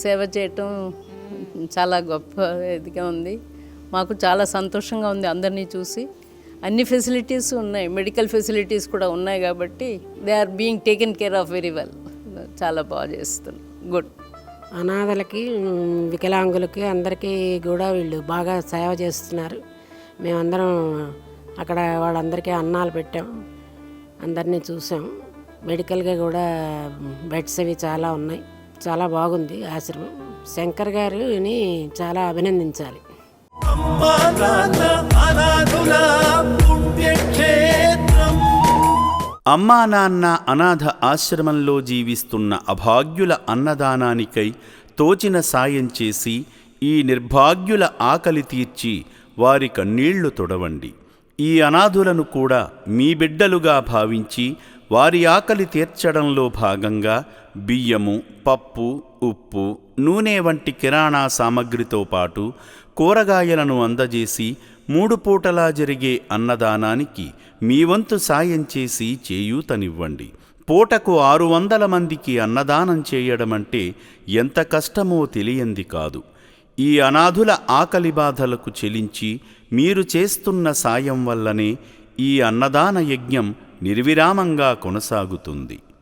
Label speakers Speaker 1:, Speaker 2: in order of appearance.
Speaker 1: సేవ చేయటం చాలా గొప్ప ఇదిగా ఉంది. మాకు చాలా సంతోషంగా ఉంది అందరినీ చూసి. అన్ని ఫెసిలిటీస్ ఉన్నాయి, మెడికల్ ఫెసిలిటీస్ కూడా ఉన్నాయి కాబట్టి they are being taken care of very well. చాలా బాగా చేస్తున్నారు. గుడ్.
Speaker 2: అనాథలకి, వికలాంగులకి అందరికీ కూడా వీళ్ళు బాగా సేవ చేస్తున్నారు. మేమందరం అక్కడ వాళ్ళందరికీ అన్నాలు పెట్టాం, అందరినీ చూసాం. మెడికల్గా కూడా బెడ్స్ అవి చాలా ఉన్నాయి. చాలా బాగుంది ఆశ్రమం. శంకర్ గారిని చాలా అభినందించాలి.
Speaker 3: అమ్మా నాన్న అనాథ ఆశ్రమంలో జీవిస్తున్న అభాగ్యుల అన్నదానానికై తోచిన సాయం చేసి ఈ నిర్భాగ్యుల ఆకలి తీర్చి వారి కన్నీళ్లు తొడవండి. ఈ అనాథులను కూడా మీ బిడ్డలుగా భావించి వారి ఆకలి తీర్చడంలో భాగంగా బియ్యము, పప్పు, ఉప్పు, నూనె వంటి కిరాణా సామగ్రితో పాటు కూరగాయలను అందజేసి 3 పూటలా జరిగే అన్నదానానికి మీ వంతు సాయం చేసి చేయూతనివ్వండి. పూటకు 600 మందికి అన్నదానం చేయడమంటే ఎంత కష్టమో తెలియంది కాదు. ఈ అనాథుల ఆకలి బాధలకు చెలించి మీరు చేస్తున్న సాయం వల్లనే ఈ అన్నదాన యజ్ఞం నిర్విరామంగా కొనసాగుతుంది.